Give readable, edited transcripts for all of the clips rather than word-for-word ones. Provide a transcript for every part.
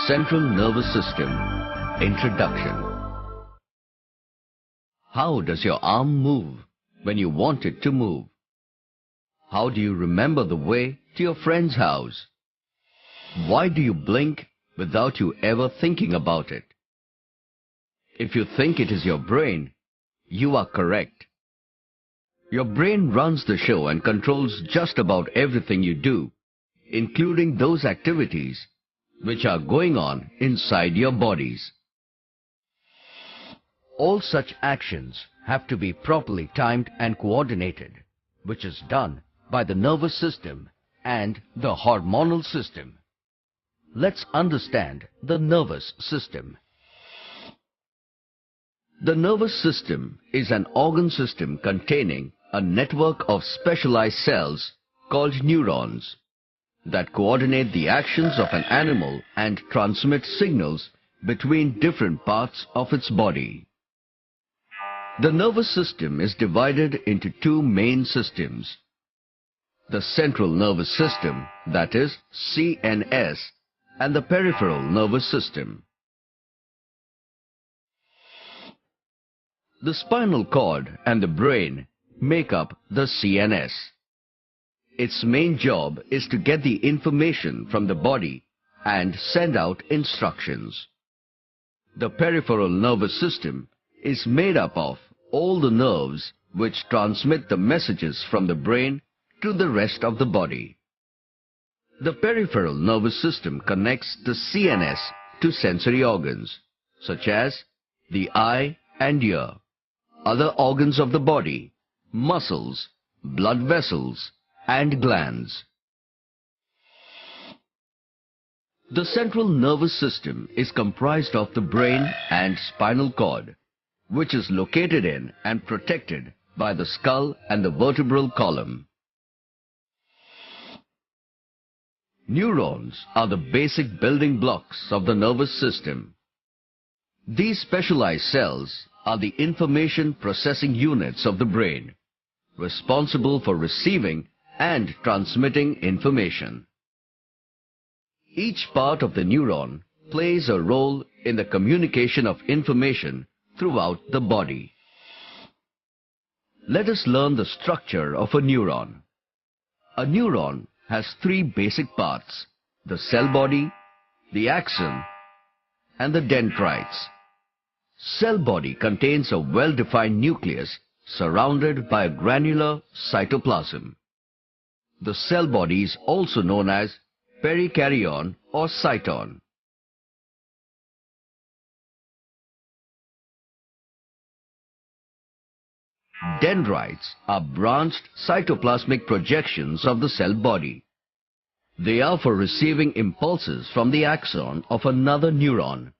Central Nervous System Introduction. How does your arm move when you want it to move? How do you remember the way to your friend's house? Why do you blink without you ever thinking about it? If you think it is your brain, you are correct. Your brain runs the show and controls just about everything you do, including those activities which are going on inside your bodies. All such actions have to be properly timed and coordinated, which is done by the nervous system and the hormonal system. Let's understand the nervous system. The nervous system is an organ system containing a network of specialized cells called neurons that coordinate the actions of an animal and transmit signals between different parts of its body. The nervous system is divided into two main systems: the central nervous system, that is CNS, and the peripheral nervous system. The spinal cord and the brain make up the CNS. Its main job is to get the information from the body and send out instructions. The peripheral nervous system is made up of all the nerves which transmit the messages from the brain to the rest of the body. The peripheral nervous system connects the CNS to sensory organs such as the eye and ear, other organs of the body, muscles, blood vessels, and glands. The central nervous system is comprised of the brain and spinal cord, which is located in and protected by the skull and the vertebral column. Neurons are the basic building blocks of the nervous system. These specialized cells are the information processing units of the brain, responsible for receiving and transmitting information. Each part of the neuron plays a role in the communication of information throughout the body. Let us learn the structure of a neuron. A neuron has three basic parts: the cell body, the axon, and the dendrites. Cell body contains a well-defined nucleus surrounded by a granular cytoplasm. The cell body is also known as perikaryon or cyton. Dendrites are branched cytoplasmic projections of the cell body. They are for receiving impulses from the axon of another neuron.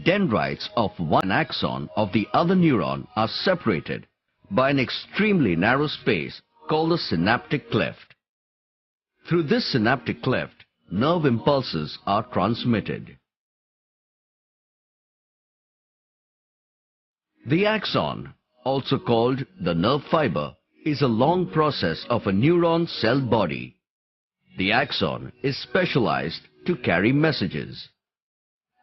Dendrites of one axon of the other neuron are separated by an extremely narrow space called the synaptic cleft. Through this synaptic cleft, nerve impulses are transmitted. The axon, also called the nerve fiber, is a long process of a neuron cell body. The axon is specialized to carry messages.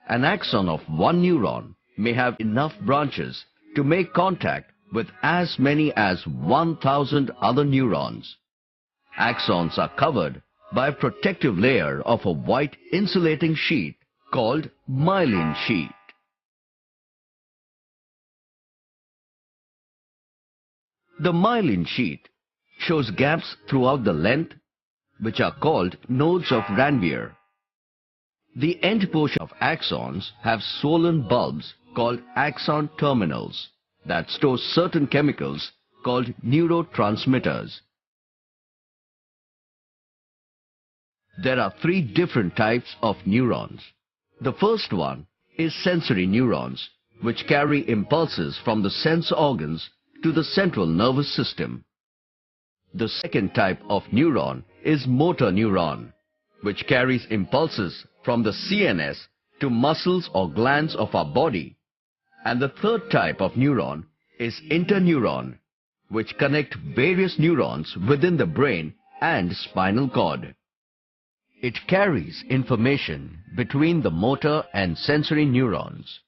An axon of one neuron may have enough branches to make contact with as many as 1,000 other neurons. Axons are covered by a protective layer of a white insulating sheet called myelin sheet. The myelin sheet shows gaps throughout the length, which are called nodes of Ranvier. The end portion of axons have swollen bulbs called axon terminals that store certain chemicals called neurotransmitters. There are three different types of neurons. The first one is sensory neurons, which carry impulses from the sense organs to the central nervous system. The second type of neuron is motor neuron, which carries impulses from the CNS to muscles or glands of our body. And the third type of neuron is interneuron, which connect various neurons within the brain and spinal cord. It carries information between the motor and sensory neurons.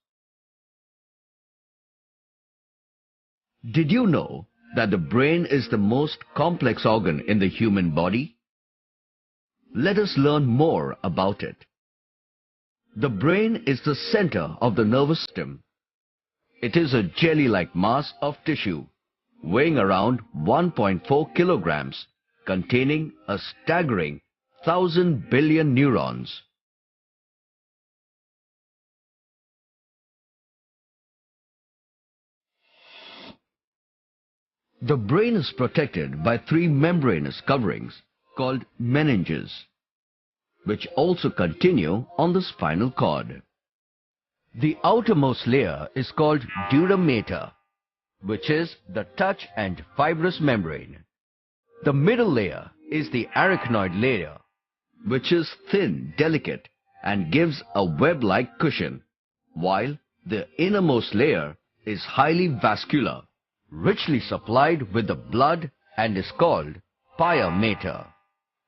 Did you know that the brain is the most complex organ in the human body? Let us learn more about it. The brain is the center of the nervous system. It is a jelly-like mass of tissue, weighing around 1.4 kilograms, containing a staggering 1,000 billion neurons. The brain is protected by three membranous coverings called meninges, which also continue on the spinal cord. The outermost layer is called dura mater, which is the touch and fibrous membrane. The middle layer is the arachnoid layer, which is thin, delicate, and gives a web-like cushion, while the innermost layer is highly vascular, richly supplied with the blood, and is called pia mater.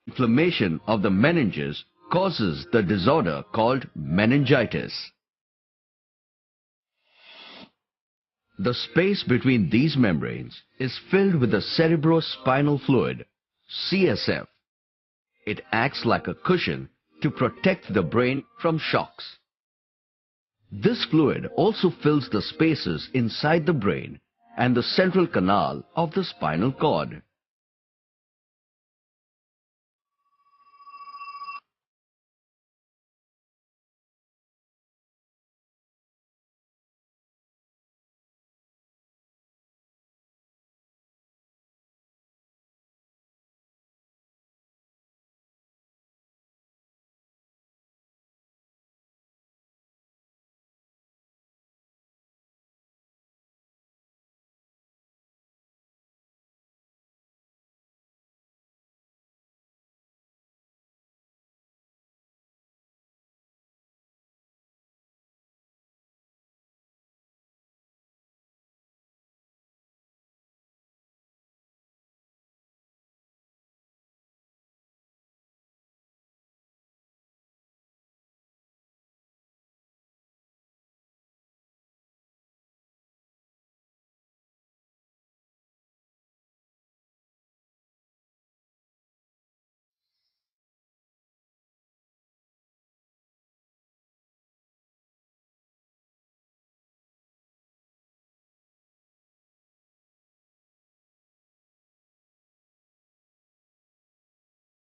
Inflammation of the meninges causes the disorder called meningitis. The space between these membranes is filled with the cerebrospinal fluid, CSF. It acts like a cushion to protect the brain from shocks. This fluid also fills the spaces inside the brain and the central canal of the spinal cord.